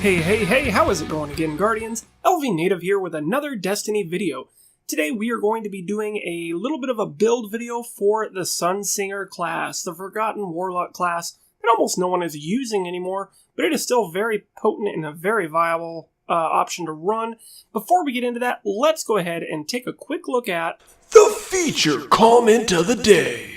Hey, how is it going again, Guardians? LVnative here with another Destiny video. Today we are going to be doing a little bit of a build video for the Sunsinger class, the Forgotten Warlock class that almost no one is using anymore, but it is still very potent and a very viable option to run. Before we get into that, let's go ahead and take a quick look at the feature comment of the day.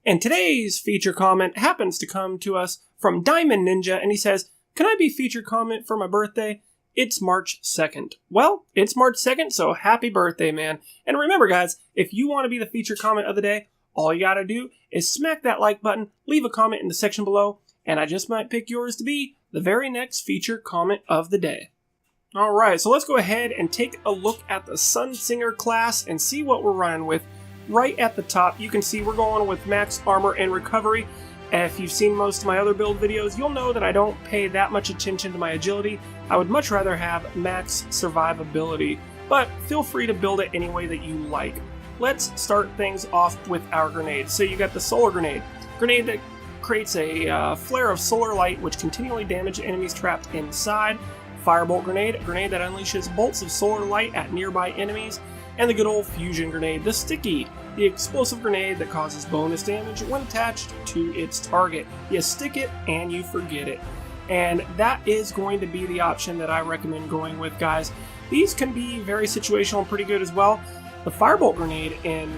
And today's feature comment happens to come to us from Diamond Ninja, and he says, "Can I be featured comment for my birthday? It's March 2nd. Well, it's March 2nd, so happy birthday, man. And remember, guys, if you want to be the featured comment of the day, all you gotta do is smack that like button, leave a comment in the section below, and I just might pick yours to be the very next featured comment of the day. Alright, so let's go ahead and take a look at the Sunsinger class and see what we're running with. Right at the top, you can see we're going with max armor and recovery. If you've seen most of my other build videos, you'll know that I don't pay that much attention to my agility. I would much rather have max survivability, but feel free to build it any way that you like. Let's start things off with our grenades. So you got the solar grenade. Grenade that creates a flare of solar light which continually damages enemies trapped inside. Firebolt grenade, a grenade that unleashes bolts of solar light at nearby enemies. And the good old fusion grenade, the sticky, the explosive grenade that causes bonus damage when attached to its target. You stick it and you forget it. And that is going to be the option that I recommend going with, guys. These can be very situational and pretty good as well. The firebolt grenade in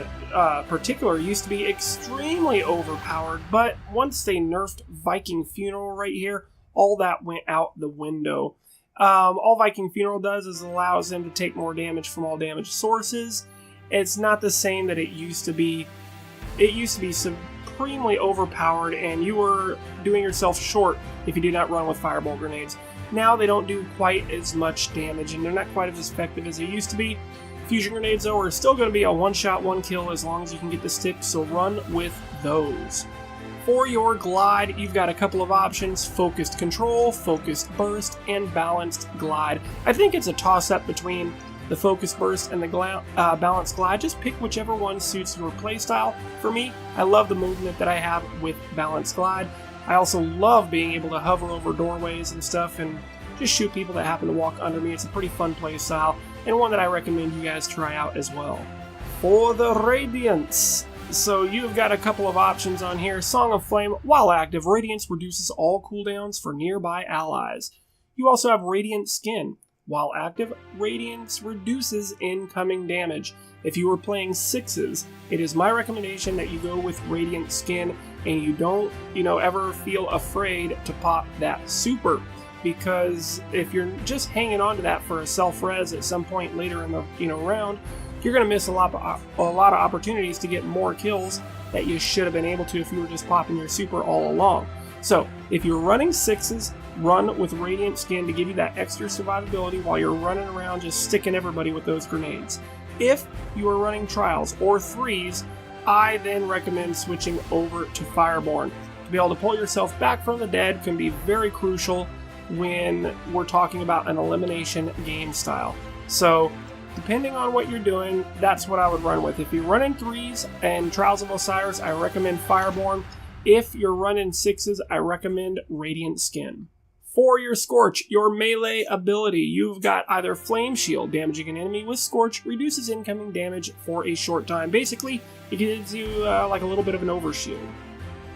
particular used to be extremely overpowered, but once they nerfed Viking Funeral right here, all that went out the window. All Viking Funeral does is allows them to take more damage from all damage sources. It's not the same that it used to be. It used to be supremely overpowered, and you were doing yourself short if you did not run with Firebolt grenades. Now they don't do quite as much damage, and they're not quite as effective as they used to be. Fusion grenades, though, are still going to be a one-shot, one-kill as long as you can get the stick, so run with those. For your glide, you've got a couple of options: focused control, focused burst, and balanced glide. I think it's a toss-up between the focused burst and the balanced glide. Just pick whichever one suits your playstyle. For me, I love the movement that I have with balanced glide. I also love being able to hover over doorways and stuff and just shoot people that happen to walk under me. It's a pretty fun playstyle, and one that I recommend you guys try out as well. For the Radiance, so you've got a couple of options on here. Song of Flame, while active, Radiance reduces all cooldowns for nearby allies. You also have Radiant Skin. While active, Radiance reduces incoming damage. If you are playing sixes, it is my recommendation that you go with Radiant Skin and you don't, ever feel afraid to pop that super. Because if you're just hanging on to that for a self-res at some point later in the round, you're going to miss a lot of opportunities to get more kills that you should have been able to if you were just popping your super all along. So, if you're running sixes, run with Radiant Skin to give you that extra survivability while you're running around just sticking everybody with those grenades. If you are running trials or threes, I then recommend switching over to Fireborn. To be able to pull yourself back from the dead can be very crucial when we're talking about an elimination game style. So, depending on what you're doing, that's what I would run with. If you're running threes and Trials of Osiris, I recommend Fireborn. If you're running sixes, I recommend Radiant Skin. For your Scorch, your melee ability, you've got either Flame Shield, damaging an enemy with Scorch, reduces incoming damage for a short time. Basically, it gives you like a little bit of an overshield.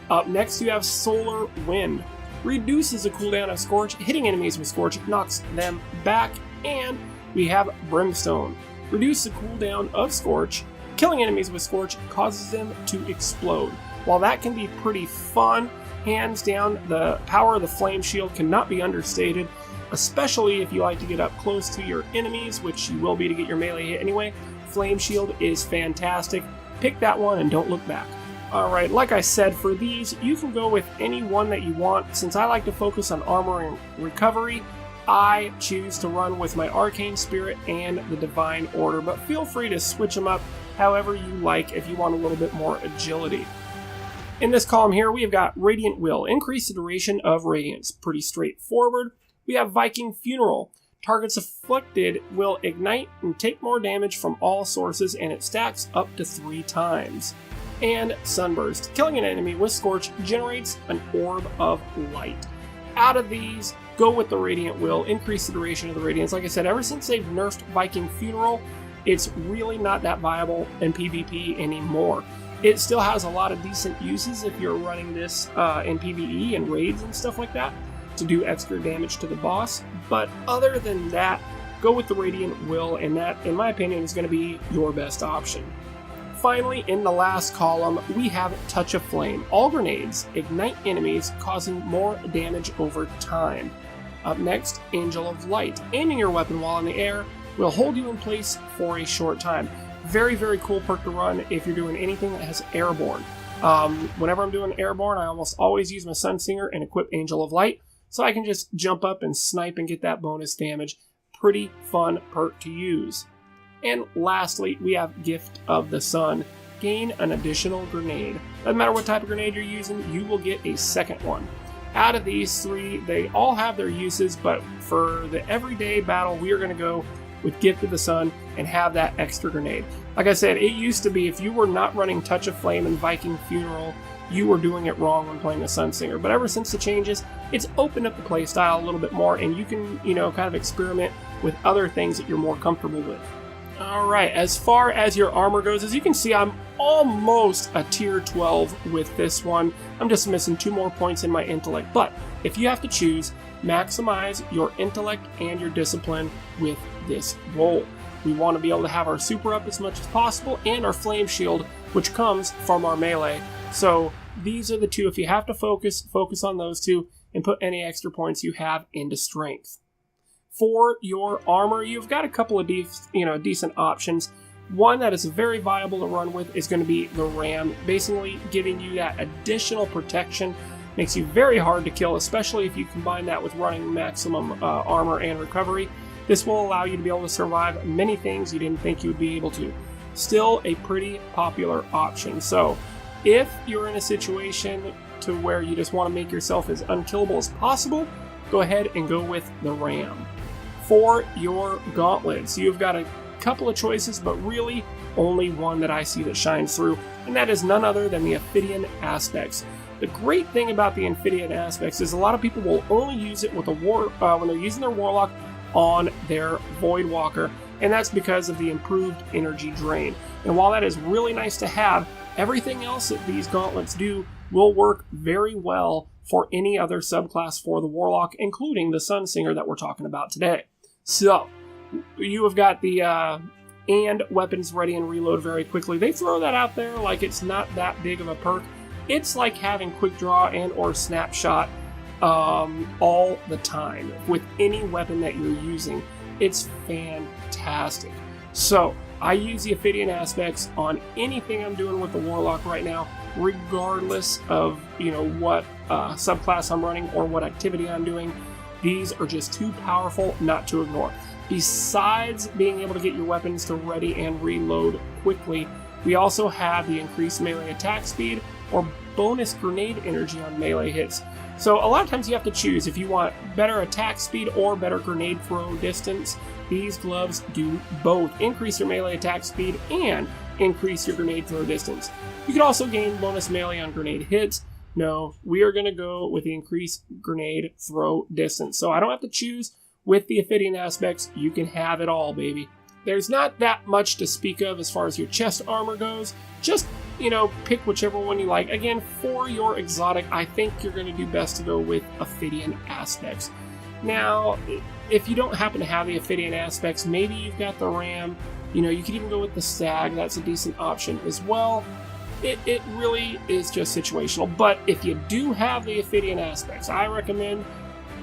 Up next, you have Solar Wind. Reduces the cooldown of Scorch, hitting enemies with Scorch knocks them back. And we have Brimstone. Reduce the cooldown of Scorch, killing enemies with Scorch causes them to explode. While that can be pretty fun, hands down, the power of the Flame Shield cannot be understated, especially if you like to get up close to your enemies, which you will be to get your melee hit anyway. Flame Shield is fantastic. Pick that one and don't look back. Alright, like I said, for these, you can go with any one that you want. Since I like to focus on armor and recovery, I choose to run with my Arcane Spirit and the Divine Order, but feel free to switch them up however you like if you want a little bit more agility. In this column here, we have got Radiant Will, increase the duration of Radiance. Pretty straightforward. We have Viking Funeral. Targets afflicted will ignite and take more damage from all sources, and it stacks up to 3 times. And Sunburst. Killing an enemy with Scorch generates an orb of light. Out of these, go with the Radiant Will, increase the duration of the Radiance. Like I said, ever since they've nerfed Viking Funeral, it's really not that viable in PvP anymore. It still has a lot of decent uses if you're running this in PvE and raids and stuff like that to do extra damage to the boss, but other than that, go with the Radiant Will, and that, in my opinion, is going to be your best option. Finally, in the last column, we have Touch of Flame. All grenades ignite enemies, causing more damage over time. Up next, Angel of Light. Aiming your weapon while in the air will hold you in place for a short time. Very, very cool perk to run if you're doing anything that has airborne. Whenever I'm doing airborne, I almost always use my Sunsinger and equip Angel of Light, so I can just jump up and snipe and get that bonus damage. Pretty fun perk to use. And lastly, we have Gift of the Sun. Gain an additional grenade. Doesn't matter what type of grenade you're using, you will get a second one. Out of these three, they all have their uses, but for the everyday battle, we are going to go with Gift of the Sun and have that extra grenade. Like I said, it used to be if you were not running Touch of Flame and Viking Funeral, you were doing it wrong when playing the Sunsinger. But ever since the changes, it's opened up the playstyle a little bit more, and you can, kind of experiment with other things that you're more comfortable with. Alright, as far as your armor goes, as you can see, I'm almost a tier 12 with this one. I'm just missing 2 more points in my intellect. But if you have to choose, maximize your intellect and your discipline with this roll. We want to be able to have our super up as much as possible and our flame shield, which comes from our melee. So these are the two. If you have to focus on those two and put any extra points you have into strength. For your armor, you've got a couple of decent options. One that is very viable to run with is going to be the Ram, basically giving you that additional protection. Makes you very hard to kill, especially if you combine that with running maximum armor and recovery. This will allow you to be able to survive many things you didn't think you would be able to. Still a pretty popular option. So if you're in a situation to where you just want to make yourself as unkillable as possible, go ahead and go with the Ram. For your gauntlets, you've got a couple of choices, but really only one that I see that shines through, and that is none other than the Ophidian Aspects. The great thing about the Ophidian Aspects is a lot of people will only use it with when they're using their Warlock on their Voidwalker, and that's because of the improved energy drain. And while that is really nice to have, everything else that these gauntlets do will work very well for any other subclass for the Warlock, including the Sunsinger that we're talking about today. So, you have got the and weapons ready and reload very quickly. They throw that out there like it's not that big of a perk. It's like having quick draw and or snapshot all the time with any weapon that you're using. It's fantastic. So, I use the Ophidian Aspects on anything I'm doing with the Warlock right now, regardless of what subclass I'm running or what activity I'm doing. These are just too powerful not to ignore. Besides being able to get your weapons to ready and reload quickly, we also have the increased melee attack speed or bonus grenade energy on melee hits. So a lot of times you have to choose if you want better attack speed or better grenade throw distance. These gloves do both. Increase your melee attack speed and increase your grenade throw distance. You can also gain bonus melee on grenade hits. No, we are going to go with the increased grenade throw distance. So I don't have to choose with the Ophidian Aspects. You can have it all, baby. There's not that much to speak of as far as your chest armor goes. Just, pick whichever one you like. Again, for your exotic, I think you're going to do best to go with Ophidian Aspects. Now, if you don't happen to have the Ophidian Aspects, maybe you've got the Ram. You could even go with the Stag. That's a decent option as well. It really is just situational. But if you do have the Ophidian Aspects, I recommend,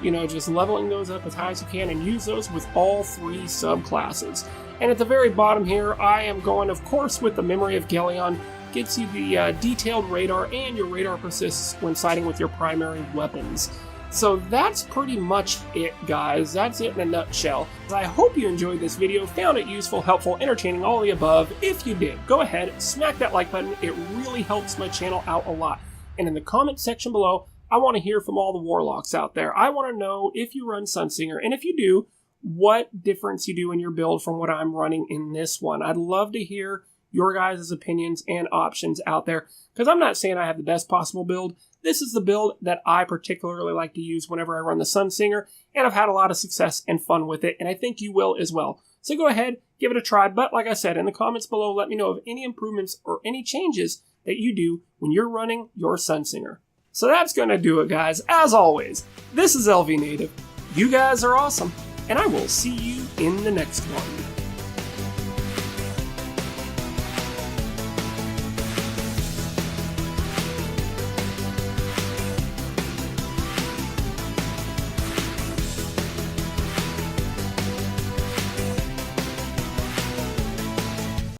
just leveling those up as high as you can and use those with all 3 subclasses. And at the very bottom here, I am going, of course, with the Memory of Gelion. Gets you the detailed radar, and your radar persists when sighting with your primary weapons. So that's pretty much it, guys. That's it in a nutshell. I hope you enjoyed this video, found it useful, helpful, entertaining, all the above. If you did, go ahead, smack that like button. It really helps my channel out a lot. And in the comment section below, I want to hear from all the Warlocks out there. I want to know if you run Sunsinger, and if you do, what difference you do in your build from what I'm running in this one. I'd love to hear your guys' opinions and options out there, because I'm not saying I have the best possible build. This is the build that I particularly like to use whenever I run the Sunsinger, and I've had a lot of success and fun with it, and I think you will as well. So go ahead, give it a try, but like I said, in the comments below, let me know of any improvements or any changes that you do when you're running your Sunsinger. So that's going to do it, guys. As always, this is LVnative. You guys are awesome, and I will see you in the next one.